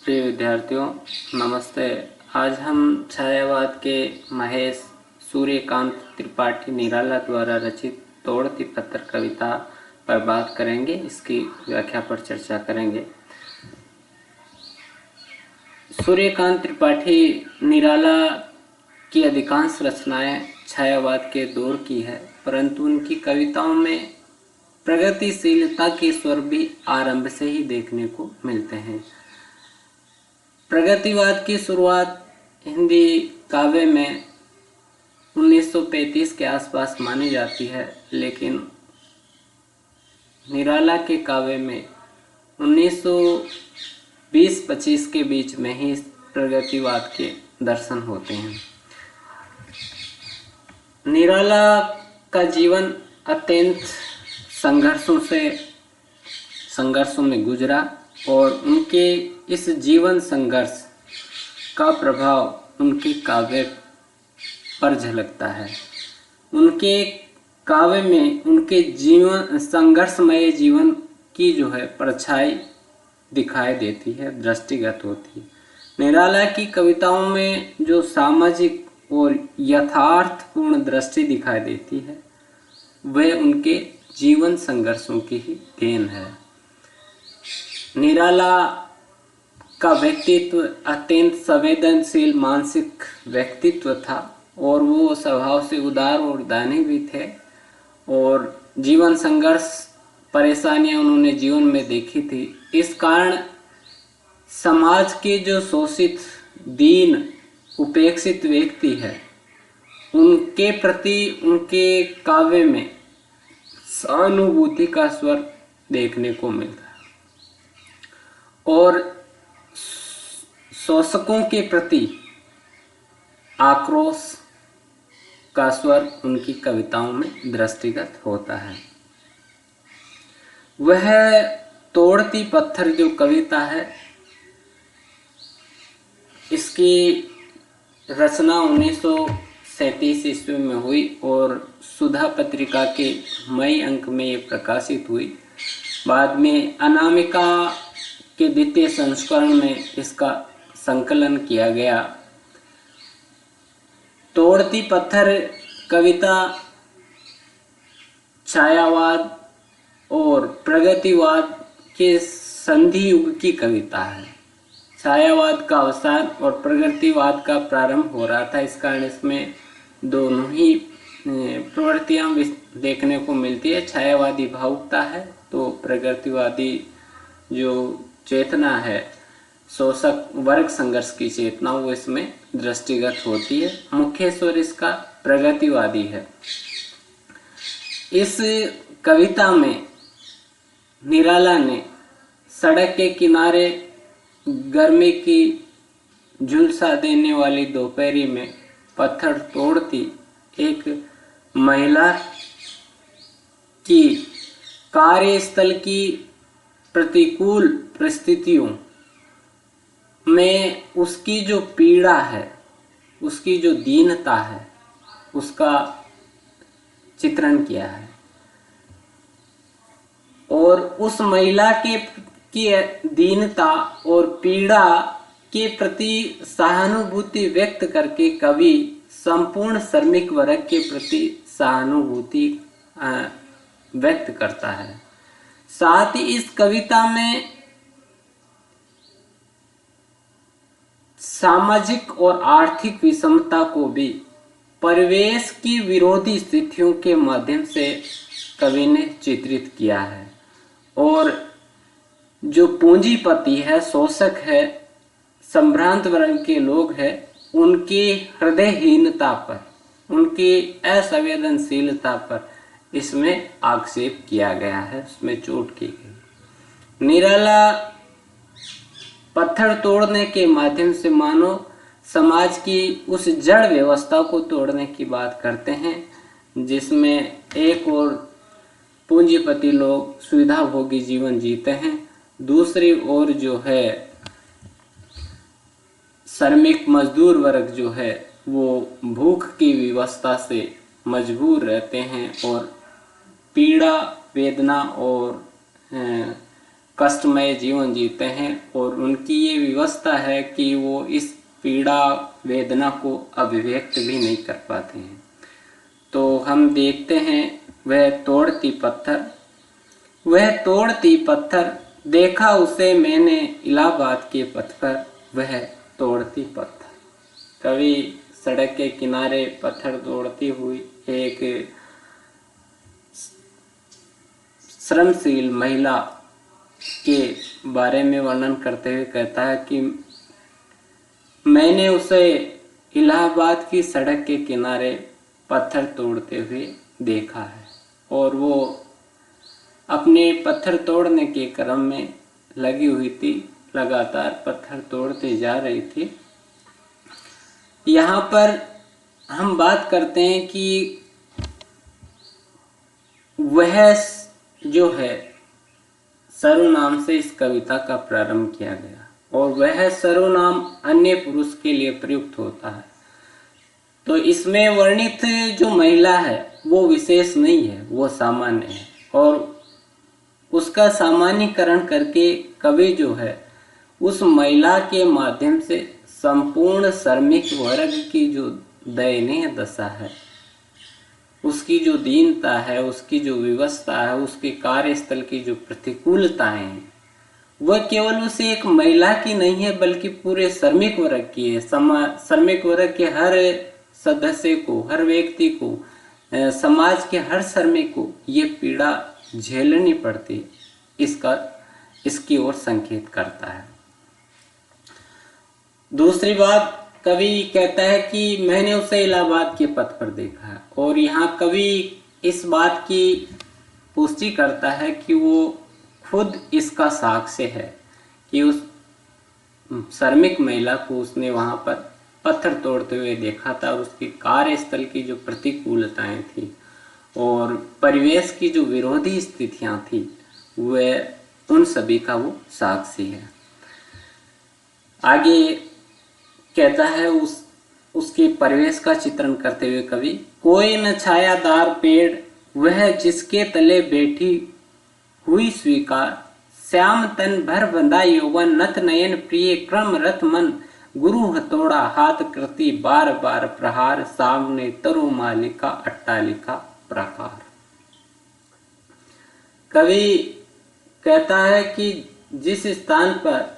प्रिय विद्यार्थियों, नमस्ते। आज हम छायावाद के महेश सूर्यकांत त्रिपाठी निराला द्वारा रचित तोड़ती पत्थर कविता पर बात करेंगे। इसकी व्याख्या पर चर्चा करेंगे। सूर्यकांत त्रिपाठी निराला की अधिकांश रचनाएं छायावाद के दौर की है, परंतु उनकी कविताओं में प्रगतिशीलता के स्वर भी आरंभ से ही देखने को मिलते हैं। प्रगतिवाद की शुरुआत हिंदी काव्य में 1935 के आसपास मानी जाती है, लेकिन निराला के काव्य में 1920-25 के बीच में ही प्रगतिवाद के दर्शन होते हैं। निराला का जीवन अत्यंत संघर्षों में गुजरा और उनके इस जीवन संघर्ष का प्रभाव उनके काव्य पर झलकता है। उनके काव्य में उनके जीवन संघर्षमय जीवन की जो है परछाई दिखाई देती है, दृष्टिगत होती है। निराला की कविताओं में जो सामाजिक और यथार्थपूर्ण दृष्टि दिखाई देती है, वह उनके जीवन संघर्षों की ही देन है। निराला का व्यक्तित्व अत्यंत संवेदनशील मानसिक व्यक्तित्व था और वो स्वभाव से उदार और दानी भी थे, और जीवन संघर्ष परेशानियां उन्होंने जीवन में देखी थी। इस कारण समाज के जो शोषित, दीन, उपेक्षित व्यक्ति है, उनके प्रति उनके काव्य में सहानुभूति का स्वर देखने को मिलता है और शोषकों के प्रति आक्रोश का स्वर उनकी कविताओं में दृष्टिगत होता है। वह तोड़ती पत्थर जो कविता है, इसकी रचना 1937 ईस्वी में हुई और सुधा पत्रिका के मई अंक में ये प्रकाशित हुई। बाद में अनामिका के द्वितीय संस्करण में इसका संकलन किया गया। तोड़ती पत्थर कविता छायावाद और प्रगतिवाद के संधि युग की कविता है। छायावाद का अवसान और प्रगतिवाद का प्रारंभ हो रहा था, इस कारण इसमें दोनों ही प्रवृत्तियां देखने को मिलती है। छायावादी भावुकता है तो प्रगतिवादी जो चेतना है, शोषक वर्ग संघर्ष की चेतना, वो इसमें दृष्टिगत होती है। मुख्य स्वर इसका प्रगतिवादी है। इस कविता में निराला ने सड़क के किनारे गर्मी की झुलसा देने वाली दोपहरी में पत्थर तोड़ती एक महिला की कार्यस्थल की प्रतिकूल परिस्थितियों में उसकी जो पीड़ा है, उसकी जो दीनता है, उसका चित्रण किया है और उस महिला की दीनता और पीड़ा के प्रति सहानुभूति व्यक्त करके कवि संपूर्ण श्रमिक वर्ग के प्रति सहानुभूति व्यक्त करता है। साथ ही इस कविता में सामाजिक और आर्थिक विषमता को भी परिवेश की विरोधी स्थितियों के माध्यम से कवि ने चित्रित किया है और जो पूंजीपति है, शोषक है, संभ्रांत वर्ग के लोग हैं, उनकी हृदयहीनता पर, उनकी असंवेदनशीलता पर इसमें आक्षेप किया गया है, उसमें चोट की गई। निराला पत्थर तोड़ने के माध्यम से मानव समाज की उस जड़ व्यवस्था को तोड़ने की बात करते हैं, जिसमें एक और पूंजीपति लोग सुविधा भोगी जीवन जीते हैं, दूसरी ओर जो है श्रमिक मजदूर वर्ग जो है वो भूख की व्यवस्था से मजबूर रहते हैं और पीड़ा, वेदना और कष्टमय जीवन जीते हैं और उनकी ये व्यवस्था है कि वो इस पीड़ा वेदना को अभिव्यक्त भी नहीं कर पाते हैं। तो हम देखते हैं वह तोड़ती पत्थर देखा उसे मैंने इलाहाबाद के पथ पर, वह तोड़ती पत्थर। कवि सड़क के किनारे पत्थर तोड़ती हुई एक श्रमशील महिला के बारे में वर्णन करते हुए कहता है कि मैंने उसे इलाहाबाद की सड़क के किनारे पत्थर तोड़ते हुए देखा है और वो अपने पत्थर तोड़ने के क्रम में लगी हुई थी, लगातार पत्थर तोड़ते जा रही थी। यहाँ पर हम बात करते हैं कि वह जो है सर्वनाम से इस कविता का प्रारंभ किया गया और वह सर्वनाम अन्य पुरुष के लिए प्रयुक्त होता है। तो इसमें वर्णित जो महिला है वो विशेष नहीं है, वो सामान्य है और उसका सामान्यीकरण करके कवि जो है उस महिला के माध्यम से संपूर्ण श्रमिक वर्ग की जो दयनीय दशा है, उसकी जो दीनता है, उसकी जो व्यवस्था है, उसके कार्यस्थल की जो प्रतिकूलताएं हैं, वह केवल उसे एक महिला की नहीं है बल्कि पूरे श्रमिक वर्ग की है। श्रमिक वर्ग के हर सदस्य को, हर व्यक्ति को, समाज के हर श्रमिक को ये पीड़ा झेलनी पड़ती, इसकी ओर संकेत करता है। दूसरी बात, कवि कहता है कि मैंने उसे इलाहाबाद के पथ पर देखा है और यहाँ कवि इस बात की पुष्टि करता है कि वो खुद इसका साक्ष्य है कि उस श्रमिक महिला को उसने वहाँ पर पत्थर तोड़ते हुए देखा था और उसके कार्यस्थल की जो प्रतिकूलताएं थी और परिवेश की जो विरोधी स्थितियां थी, वह उन सभी का वो साक्षी है। आगे कहता है उसके परिवेश का चित्रण करते हुए कवि, कोई न छायादार पेड़ वह जिसके तले बैठी हुई स्वीकार, श्याम तन भर बंधा यौवन नथ नयन प्रिय क्रम रथ मन, गुरु हथौड़ा हाथ कृति बार बार प्रहार, सामने तरु मालिका अट्टालिका प्रकार। कवि कहता है कि जिस स्थान पर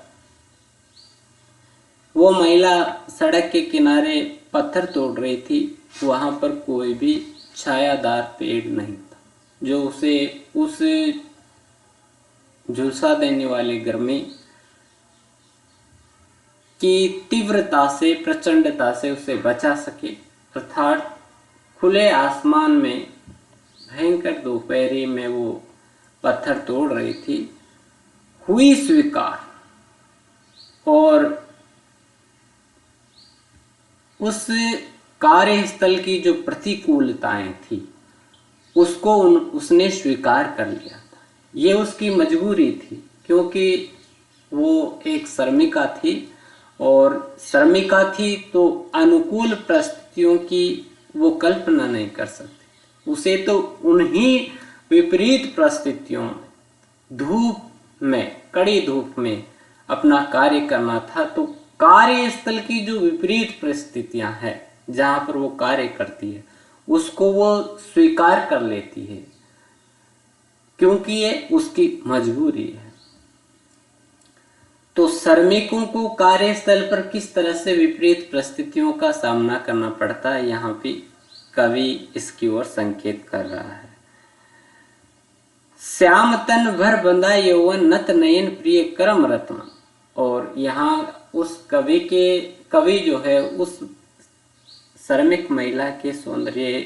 वो महिला सड़क के किनारे पत्थर तोड़ रही थी वहां पर कोई भी छायादार पेड़ नहीं था जो उसे उस झुलसा देने वाली गर्मी की तीव्रता से, प्रचंडता से उसे बचा सके। अर्थात खुले आसमान में भयंकर दोपहरी में वो पत्थर तोड़ रही थी, हुई स्वीकार, और उस कार्यस्थल की जो प्रतिकूलताएं थी उसको उसने स्वीकार कर लिया था। ये उसकी मजबूरी थी क्योंकि वो एक श्रमिका थी और श्रमिका थी तो अनुकूल परिस्थितियों की वो कल्पना नहीं कर सकती। उसे तो उन्हीं विपरीत परिस्थितियों में, धूप में, कड़ी धूप में अपना कार्य करना था। तो कार्यस्थल की जो विपरीत परिस्थितियां हैं जहां पर वो कार्य करती है उसको वो स्वीकार कर लेती है क्योंकि ये उसकी मजबूरी है। तो श्रमिकों को कार्यस्थल पर किस तरह से विपरीत परिस्थितियों का सामना करना पड़ता है, यहाँ पे कवि इसकी ओर संकेत कर रहा है। श्याम तन भर बंधा यौवन नत नयन प्रिय करम रत्न, और यहाँ उस कवि जो है उस श्रमिक महिला के सौंदर्य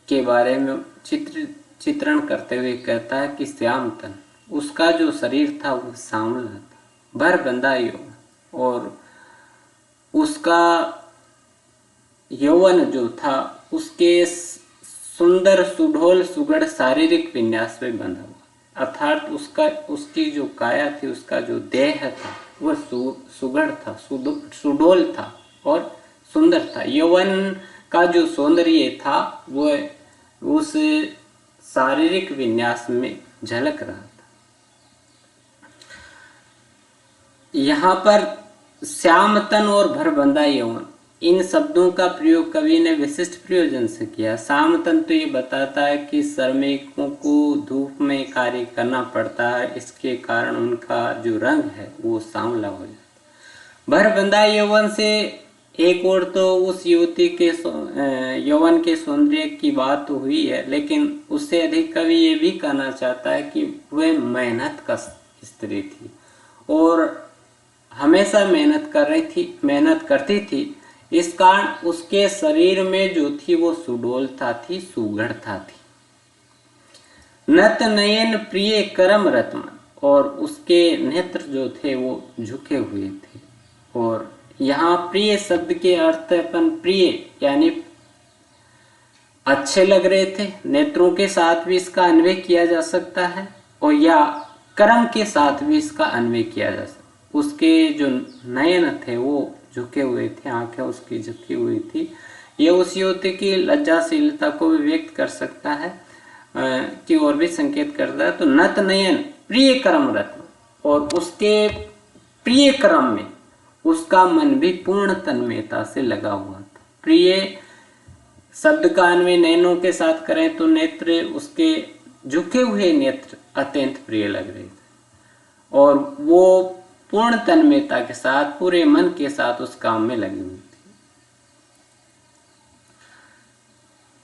के बारे में चित्रण करते हुए कहता है कि श्याम तन, उसका जो शरीर था वो सांवला था, भर बंधा यौवन, और उसका यौवन जो था उसके सुंदर सुडौल सुगढ़ शारीरिक विन्यास में बंधा हुआ। अर्थात उसकी जो काया थी, उसका जो देह था वह सुगढ़ था, सुडौल था और सुंदर था। यौवन का जो सौंदर्य था वह उस शारीरिक विन्यास में झलक रहा था। यहाँ पर श्याम तन और भरबंदा यौवन, इन शब्दों का प्रयोग कवि ने विशिष्ट प्रयोजन से किया। श्याम तन तो ये बताता है कि श्रमिकों को धूप में कार्य करना पड़ता है, इसके कारण उनका जो रंग है वो सांवला हो जाता है। भरबंदा यौवन से एक और तो उस युवती के यौवन के सौंदर्य की बात तो हुई है, लेकिन उससे अधिक कवि ये भी कहना चाहता है कि वह मेहनत का स्त्री थी और हमेशा मेहनत करती थी। इस कारण उसके शरीर में जो थी वो सुडोलता थी, सुघड़ता थी। नत नयन प्रिय करम रत्न, और उसके नेत्र जो थे वो झुके हुए थे। और यहाँ प्रिय शब्द के अर्थ अपन प्रिय यानी अच्छे लग रहे थे, नेत्रों के साथ भी इसका अन्वय किया जा सकता है, और या कर्म के साथ भी इसका अन्वय किया जा सकता है। उसके जो नयन थे वो झुके हुए थे, आंखें उसकी झुकी हुई थी। ये उस युवती की लज्जाशीलता को भी व्यक्त कर सकता है कि और भी संकेत करता है। तो नत नयन प्रिय कर्म रत्न, और उसके प्रिय कर्म में उसका मन भी पूर्ण तन्मयता से लगा हुआ था। प्रिय शब्द का अन्वय नयनों के साथ करें तो नेत्र, उसके झुके हुए नेत्र अत्यंत प्रिय लग रहे थे और वो पूर्ण तन्मयता के साथ, पूरे मन के साथ उस काम में लगी हुई थी।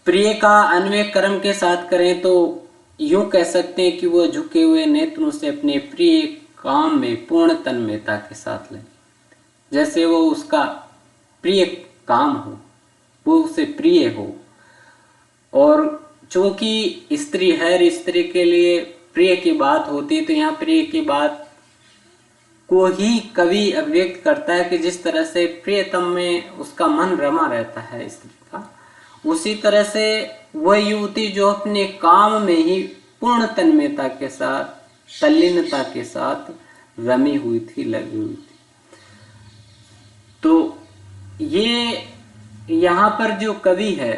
प्रिय का अन्वय कर्म के साथ करें तो यूं कह सकते हैं कि वो झुके हुए नेत्रों से अपने प्रिय काम में पूर्ण तन्मयता के साथ लगे, जैसे वो उसका प्रिय काम हो, वो उसे प्रिय हो। और चूंकि स्त्री है, स्त्री के लिए प्रिय की बात होती है, तो यहाँ प्रिय की बात को ही कवि अभिव्यक्त करता है कि जिस तरह से प्रियतम में उसका मन रमा रहता है स्त्री का, उसी तरह से वह युवती जो अपने काम में ही पूर्ण तन्मयता के साथ, तल्लीनता के साथ रमी हुई थी, लगी हुई थी। तो ये यहाँ पर जो कवि है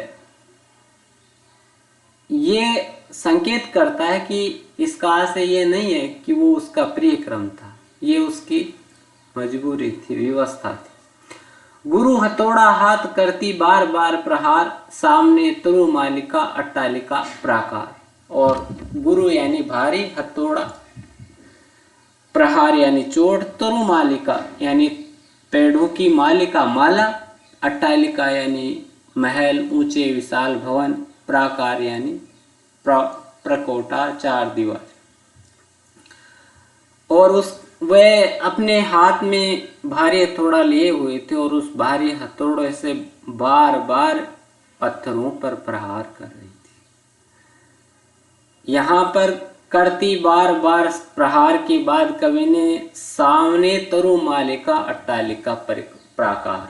ये संकेत करता है कि इसका अर्थ ये नहीं है कि वो उसका प्रिय क्रम था, ये उसकी मजबूरी थी, व्यवस्था थी। गुरु हथौड़ा हाथ करती बार बार प्रहार, सामने तरु मालिका अट्टालिका प्राकार। और गुरु यानी भारी, हथौड़ा प्रहार यानी चोट, तरु मालिका यानी पेड़ों की मालिका माला, अट्टालिका यानी महल, ऊंचे विशाल भवन, प्राकार यानी प्रकोटा, चार दीवार। और उस वह अपने हाथ में भारी हथौड़ा लिए हुए थे और उस भारी हथौड़े से बार बार पत्थरों पर प्रहार कर रही थी। यहाँ पर करती बार बार प्रहार के बाद कवि ने सामने तरु मालिका अट्टालिका प्राकार,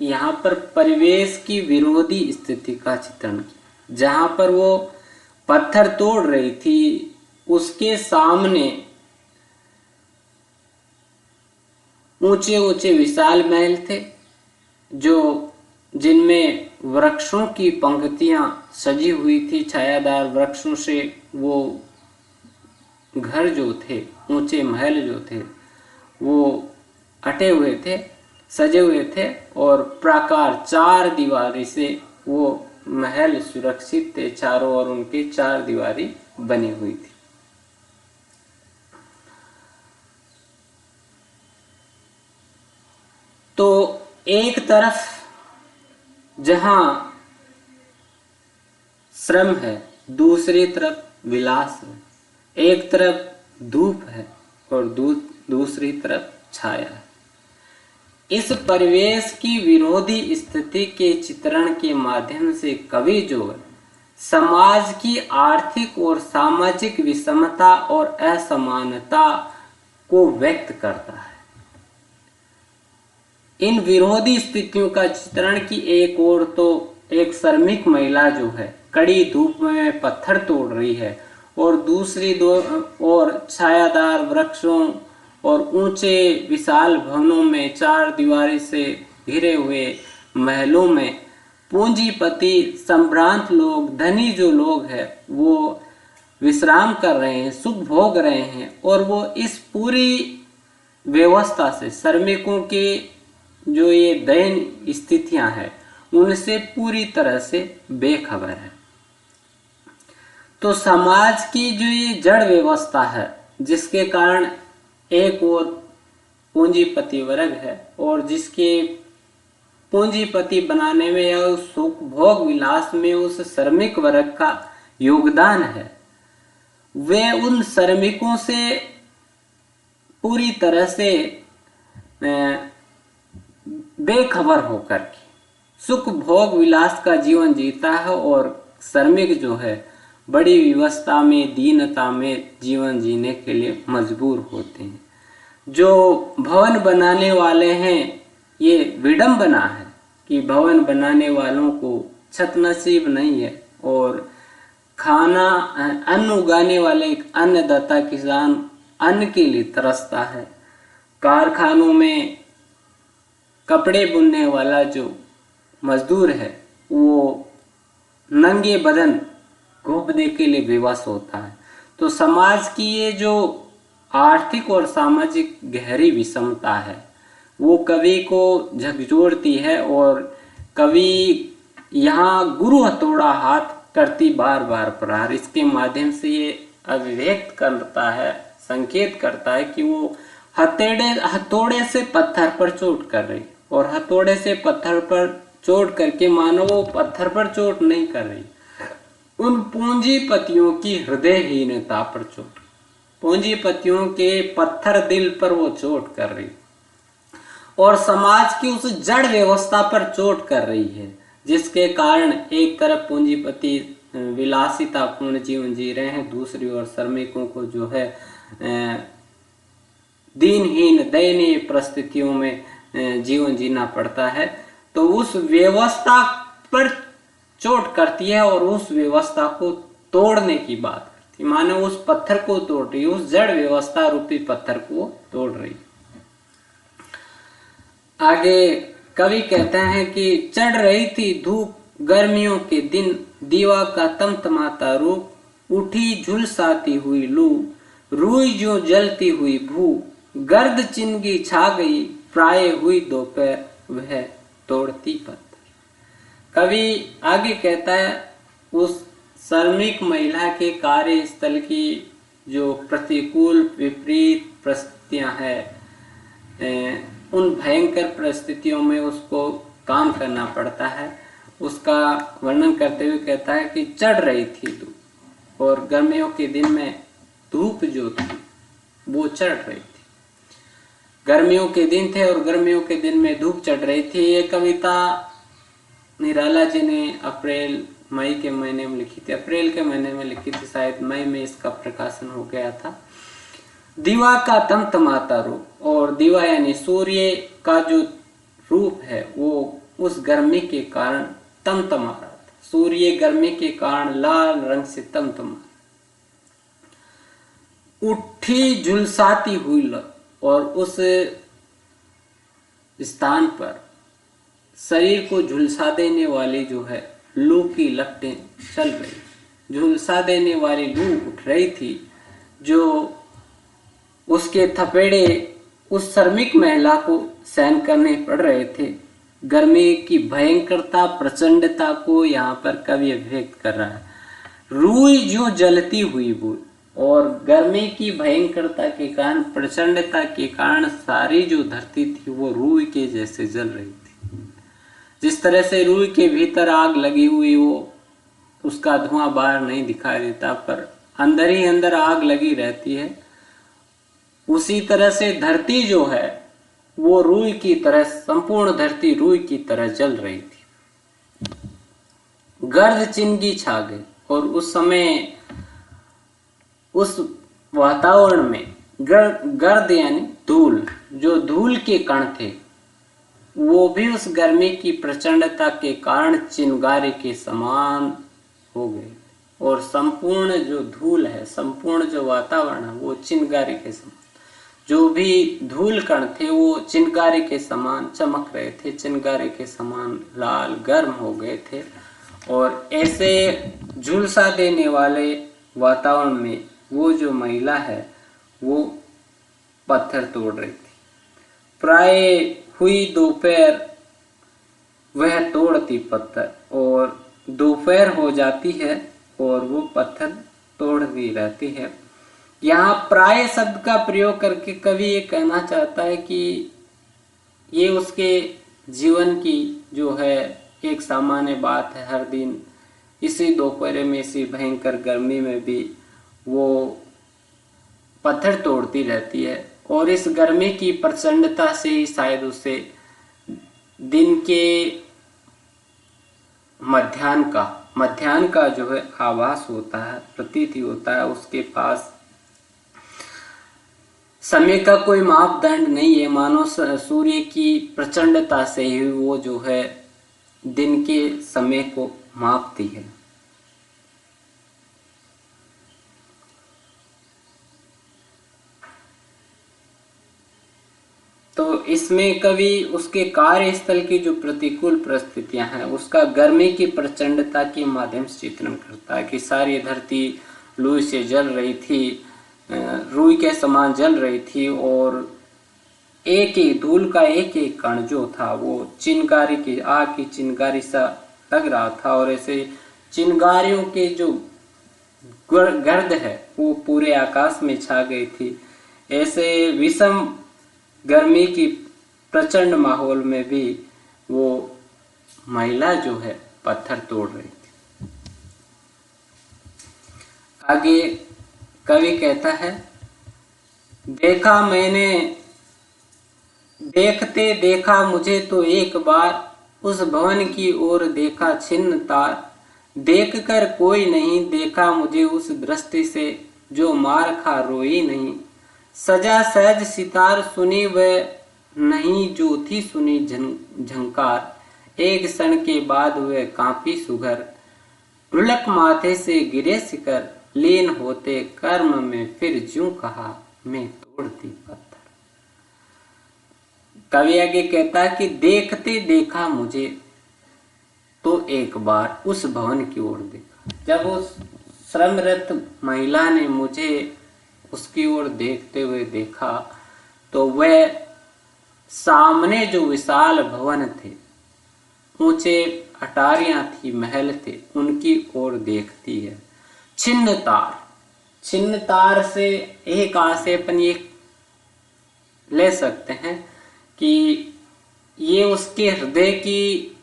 यहाँ पर परिवेश की विरोधी स्थिति का चित्रण किया। जहाँ पर वो पत्थर तोड़ रही थी उसके सामने ऊंचे ऊंचे विशाल महल थे, जो जिनमें वृक्षों की पंक्तियां सजी हुई थी। छायादार वृक्षों से वो घर जो थे, ऊंचे महल जो थे वो अटे हुए थे, सजे हुए थे, और प्राकार चार दीवारी से वो महल सुरक्षित थे। चारों ओर उनकी चार दीवारी बनी हुई थी। तो एक तरफ जहां श्रम है, दूसरी तरफ विलास है। एक तरफ धूप है और दूसरी तरफ छाया है। इस परिवेश की विरोधी स्थिति के चित्रण के माध्यम से कवि जो है समाज की आर्थिक और सामाजिक विषमता और असमानता को व्यक्त करता है। इन विरोधी स्थितियों का चित्रण की एक ओर तो एक श्रमिक महिला जो है कड़ी धूप में पत्थर तोड़ रही है, और दूसरी और छायादार वृक्षों और ऊंचे विशाल भवनों में, चार दीवारी से घिरे हुए महलों में पूंजीपति, संभ्रांत लोग, धनी जो लोग हैं वो विश्राम कर रहे हैं, सुख भोग रहे हैं, और वो इस पूरी व्यवस्था से, श्रमिकों के जो ये दयनीय स्थितियां हैं उनसे पूरी तरह से बेखबर है। तो समाज की जो ये जड़ व्यवस्था है जिसके कारण एक और पूंजीपति वर्ग है और जिसके पूंजीपति बनाने में या उस सुख भोग विलास में उस श्रमिक वर्ग का योगदान है, वे उन श्रमिकों से पूरी तरह से बेखबर होकर के सुख भोग विलास का जीवन जीता है और श्रमिक जो है बड़ी विवशता में, दीनता में जीवन जीने के लिए मजबूर होते हैं। जो भवन बनाने वाले हैं, ये विडंबना है कि भवन बनाने वालों को छत नसीब नहीं है और खाना अन्न उगाने वाले एक अन्नदाता किसान अन्न के लिए तरसता है। कारखानों में कपड़े बुनने वाला जो मजदूर है वो नंगे बदन घूमने के लिए विवश होता है। तो समाज की ये जो आर्थिक और सामाजिक गहरी विषमता है वो कवि को झकझोरती है और कवि यहाँ गुरु हथौड़ा हाथ करती बार बार प्रहार, इसके माध्यम से ये अभिव्यक्त करता है, संकेत करता है कि वो हथौड़े से पत्थर पर चोट कर रही और हथौड़े से पत्थर पर चोट करके मानो वो पत्थर पर चोट नहीं कर रही, उन पूंजीपतियों की हृदयहीनता पर चोट, पूंजीपतियों के पत्थर दिल पर वो चोट कर रही और समाज की उस जड़ व्यवस्था पर चोट कर रही है, जिसके कारण एक तरफ पूंजीपति विलासितापूर्ण जीवन जी रहे हैं, दूसरी ओर श्रमिकों को जो है दीनहीन दयनीय परिस्थितियों में जीवन जीना पड़ता है। तो उस व्यवस्था पर चोट करती है और उस व्यवस्था को तोड़ने की बात करती है, मानो उस पत्थर को तोड़ रही है, उस जड़ व्यवस्था रूपी पत्थर को तोड़ रही है। आगे कवि कहते हैं कि चढ़ रही थी धूप गर्मियों के दिन, दीवा का तमतमाता रूप, उठी झुलसाती हुई लू, रूई जो जलती हुई भू, गर्द चिनगी छा गई, प्राय हुई दोपहर वह तोड़ती पत्थर। कवि आगे कहता है उस श्रमिक महिला के कार्यस्थल की जो प्रतिकूल विपरीत परिस्थितियां हैं, उन भयंकर परिस्थितियों में उसको काम करना पड़ता है, उसका वर्णन करते हुए कहता है कि चढ़ रही थी धूप और गर्मियों के दिन में धूप जो थी वो चढ़ रही थी। गर्मियों के दिन थे और गर्मियों के दिन में धूप चढ़ रही थी। ये कविता निराला जी ने अप्रैल मई के महीने में लिखी थी, अप्रैल के महीने में लिखी थी, शायद मई में इसका प्रकाशन हो गया था। दीवा का तमतमाता रूप, और दीवा यानी सूर्य का जो रूप है वो उस गर्मी के कारण तमतमा रहा था, सूर्य गर्मी के कारण लाल रंग से तमतमा। उठी झुलसाती हुई लौ, और उस स्थान पर शरीर को झुलसा देने वाली जो है लू की लपटें चल रही, झुलसा देने वाली लू उठ रही थी, जो उसके थपेड़े उस श्रमिक महिला को सहन करने पड़ रहे थे। गर्मी की भयंकरता प्रचंडता को यहाँ पर कवि अभिव्यक्त कर रहा है। रूई जो जलती हुई बूंद, और गर्मी की भयंकरता के कारण, प्रचंडता के कारण सारी जो धरती थी वो रूई के जैसे जल रही थी। जिस तरह से रूई के भीतर आग लगी हुई हो, उसका धुआं बाहर नहीं दिखाई देता पर अंदर ही अंदर आग लगी रहती है, उसी तरह से धरती जो है वो रूई की तरह, संपूर्ण धरती रूई की तरह जल रही थी। गर्द चिंगी छा गई, और उस समय उस वातावरण में गर्द यानी धूल, जो धूल के कण थे वो भी उस गर्मी की प्रचंडता के कारण चिंगारी के समान हो गए, और संपूर्ण जो धूल है, संपूर्ण जो वातावरण है वो चिंगारी के समान, जो भी धूल कण थे वो चिंगारी के समान चमक रहे थे, चिंगारी के समान लाल गर्म हो गए थे। और ऐसे झुलसा देने वाले वातावरण में वो जो महिला है वो पत्थर तोड़ रही थी, प्राय हुई दोपहर वह तोड़ती पत्थर, और दोपहर हो जाती है और वो पत्थर तोड़ती रहती है। यहाँ प्राय शब्द का प्रयोग करके कवि ये कहना चाहता है कि ये उसके जीवन की जो है एक सामान्य बात है। हर दिन इसी दोपहर में, इसी भयंकर गर्मी में भी वो पत्थर तोड़ती रहती है, और इस गर्मी की प्रचंडता से ही शायद उसे दिन के मध्याह्न का जो है आभास होता है, प्रतीति होता है। उसके पास समय का कोई मापदंड नहीं है, मानो सूर्य की प्रचंडता से ही वो जो है दिन के समय को मापती है। तो इसमें कवि उसके कार्यस्थल की जो प्रतिकूल परिस्थितियां हैं उसका गर्मी की प्रचंडता के माध्यम से चित्रण करता है कि सारी धरती लू से जल रही थी, रुई के समान जल रही थी, और एक एक धूल का एक एक कण जो था वो चिंगारी की, आग की चिंगारी सा लग रहा था, और ऐसे चिंगारियों के जो गर्द है वो पूरे आकाश में छा गई थी। ऐसे विषम गर्मी की प्रचंड माहौल में भी वो महिला जो है पत्थर तोड़ रही थी। आगे कवि कहता है, देखा मैंने देखते देखा मुझे तो एक बार, उस भवन की ओर देखा छिन्न तार, देख कर कोई नहीं देखा मुझे उस दृष्टि से, जो मार खा रोई नहीं, सजा सहज सितार सुनी वह नहीं जो थी सुनी झंकार, एक क्षण के बाद वह कांपी सुघर, ढुलक माथे से गिरे शिकर, लीन होते कर्म में फिर ज्यों कहा मैं तोड़ती पत्थर। कवि आगे कहता है कि देखते देखा मुझे तो एक बार उस भवन की ओर देखा। जब उस श्रमरत महिला ने मुझे उसकी ओर देखते हुए देखा तो वह सामने जो विशाल भवन थे, ऊंचे अटारियां थी, महल थे, उनकी ओर देखती है। छिन्न तार से एक आशय अपन ये ले सकते हैं कि ये उसके हृदय की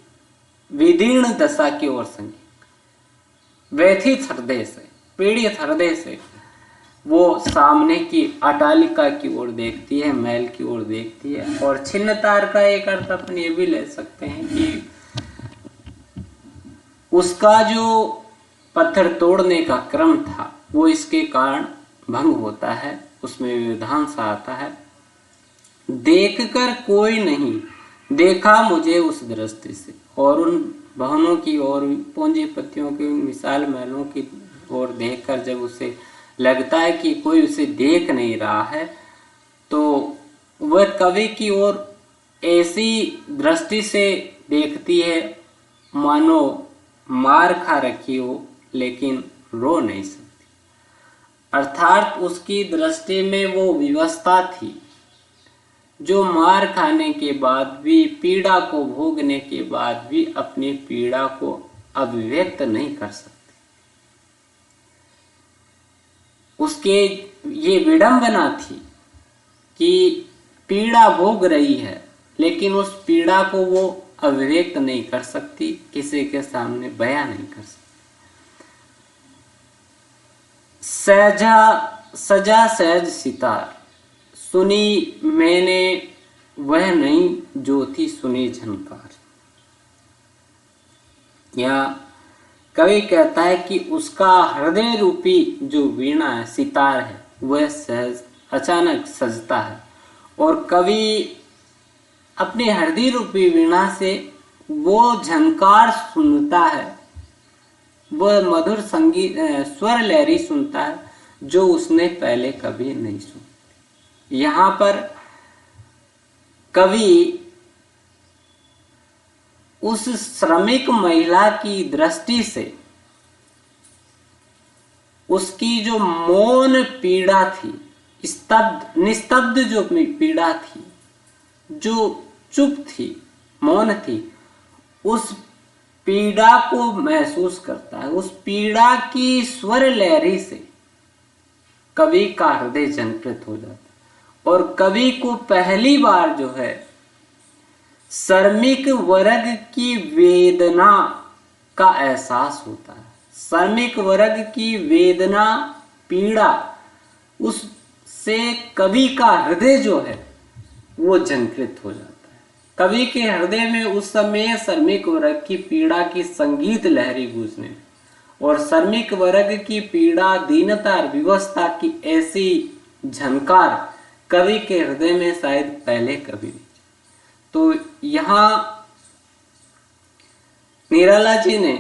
विदीर्ण दशा की ओर संकेत, व्यथित हृदय से, पीड़ित हृदय से वो सामने की अटालिका की ओर देखती है, महल की ओर देखती है। और छिन्न तार का एक अर्थ अपन ये भी ले सकते हैं कि उसका जो पत्थर तोड़ने का क्रम था वो इसके कारण भंग होता है, उसमें व्यवधान सा आता है। देखकर कोई नहीं देखा मुझे उस दृष्टि से, और उन भवनों की ओर, पूंजीपतियों की, विशाल महलों की ओर देखकर जब उसे लगता है कि कोई उसे देख नहीं रहा है, तो वह कवि की ओर ऐसी दृष्टि से देखती है मानो मार खा रखी हो लेकिन रो नहीं सकती। अर्थात उसकी दृष्टि में वो विवशता थी जो मार खाने के बाद भी, पीड़ा को भोगने के बाद भी अपनी पीड़ा को अभिव्यक्त नहीं कर सकती। उसके ये विडंबना थी कि पीड़ा भोग रही है लेकिन उस पीड़ा को वो अभिव्यक्त नहीं कर सकती, किसी के सामने बयां नहीं कर सकती। सजा सहज सितार सुनी मैंने वह नहीं जो थी सुनी झनकार। या कवि कहता है कि उसका हृदय रूपी जो वीणा है, सितार है, वह सहज अचानक सजता है, और कवि अपने हृदय रूपी वीणा से वो झंकार सुनता है, वह मधुर संगीत स्वर लहरी सुनता है जो उसने पहले कभी नहीं सुनी। यहाँ पर कवि उस श्रमिक महिला की दृष्टि से उसकी जो मौन पीड़ा थी, निस्तब्ध जो पीड़ा थी, जो चुप थी, मौन थी, उस पीड़ा को महसूस करता है। उस पीड़ा की स्वर लहरी से कवि का हृदय झंकृत हो जाता है और कवि को पहली बार जो है श्रमिक वर्ग की वेदना का एहसास होता है। श्रमिक वर्ग की वेदना, पीड़ा, उससे कवि का हृदय जो है वो झंकृत हो जाता है। कवि के हृदय में उस समय श्रमिक वर्ग की पीड़ा की संगीत लहरी गूंजने और श्रमिक वर्ग की पीड़ा, दीनता और विवशता की ऐसी झनकार कवि के हृदय में शायद पहले कभी नहीं। तो यहाँ निराला जी ने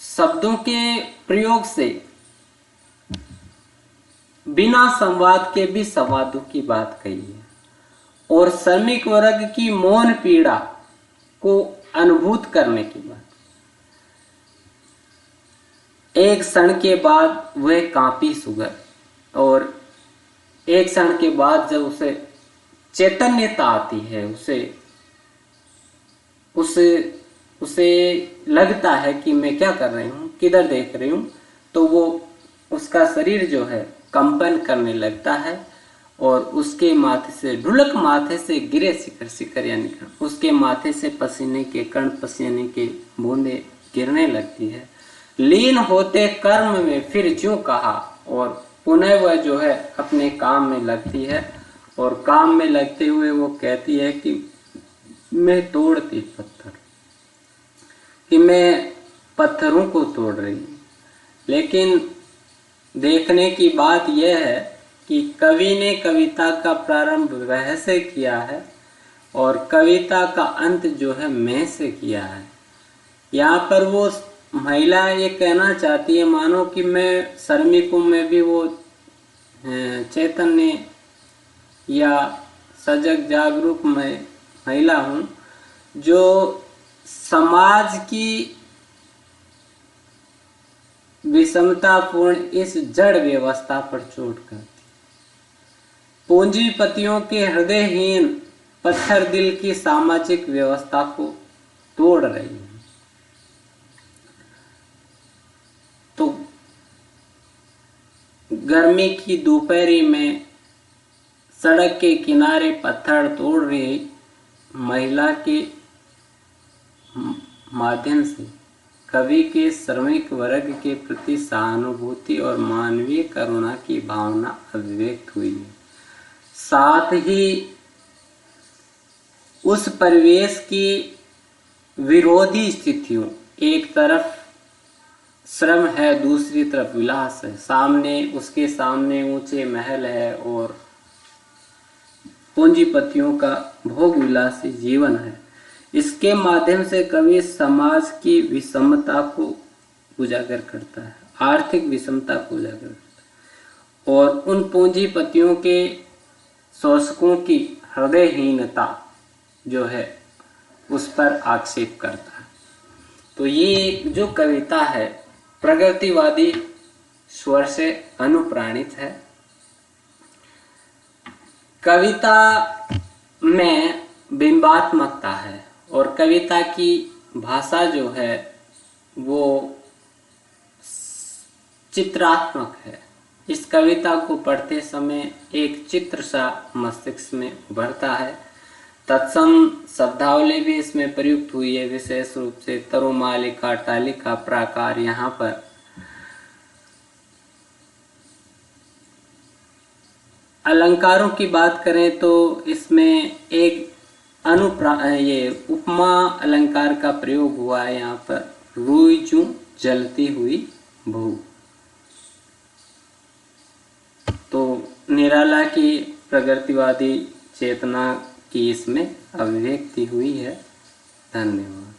शब्दों के प्रयोग से बिना संवाद के भी संवादों की बात कही है और श्रमिक वर्ग की मौन पीड़ा को अनुभूत करने की बात। एक क्षण के बाद वह कांपी सुगर और एक क्षण के बाद जब उसे चैतन्यता आती है, उसे लगता है कि मैं क्या कर रही हूँ, किधर देख रही हूँ, तो वो उसका शरीर जो है कंपन करने लगता है और उसके माथे से, ढुलक माथे से गिरे शिखर शिखर, यानी उसके माथे से पसीने के कण, पसीने के बूंदे गिरने लगती है। लीन होते कर्म में फिर ज्यों कहा और पुनः वह जो है अपने काम में लगती है और काम में लगते हुए वो कहती है कि मैं तोड़ती पत्थर, कि मैं पत्थरों को तोड़ रही हूँ। लेकिन देखने की बात यह है कि कवि ने कविता का प्रारंभ वह से किया है और कविता का अंत जो है मैं से किया है। यहाँ पर वो महिला ये कहना चाहती है मानो कि मैं श्रमिकों में भी वो चैतन्य या सजग जागरूक महिला हूँ जो समाज की विषमतापूर्ण इस जड़ व्यवस्था पर चोट करती, पूंजीपतियों के हृदयहीन पत्थर दिल की सामाजिक व्यवस्था को तोड़ रही है। तो गर्मी की दोपहरी में सड़क के किनारे पत्थर तोड़ रही महिला के माध्यम से कवि के श्रमिक वर्ग के प्रति सहानुभूति और मानवीय करुणा की भावना अभिव्यक्त हुई है। साथ ही उस परिवेश की विरोधी स्थितियों, एक तरफ श्रम है, दूसरी तरफ विलास है, उसके सामने ऊंचे महल है और पूंजीपतियों का भोग विलासी जीवन है। इसके माध्यम से कवि समाज की विषमता को उजागर करता है, आर्थिक विषमता को उजागर करता है और उन पूंजीपतियों के शोषकों की हृदयहीनता जो है उस पर आक्षेप करता है। तो ये जो कविता है प्रगतिवादी स्वर से अनुप्राणित है। कविता में बिंबात्मकता है और कविता की भाषा जो है वो चित्रात्मक है। इस कविता को पढ़ते समय एक चित्र सा मस्तिष्क में उभरता है। तत्सम शब्दावली भी इसमें प्रयुक्त हुई है, विशेष रूप से तरुमालिका, टालिका, प्राकार। यहाँ पर अलंकारों की बात करें तो इसमें एक ये उपमा अलंकार का प्रयोग हुआ है। यहाँ पर रूई जूं जलती हुई बहू। तो निराला की प्रगतिवादी चेतना की इसमें अभिव्यक्ति हुई है। धन्यवाद।